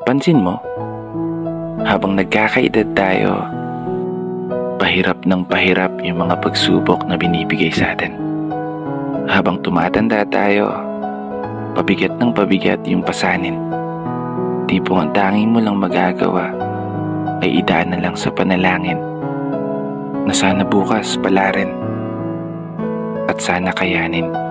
Napapansin mo, habang nagkakaedad tayo, pahirap ng pahirap yung mga pagsubok na binibigay sa atin. Habang tumatanda tayo, pabigat ng pabigat yung pasanin. Tipong ang tanging mo lang magagawa ay idaan na lang sa panalangin na sana bukas pala rin at sana kayanin.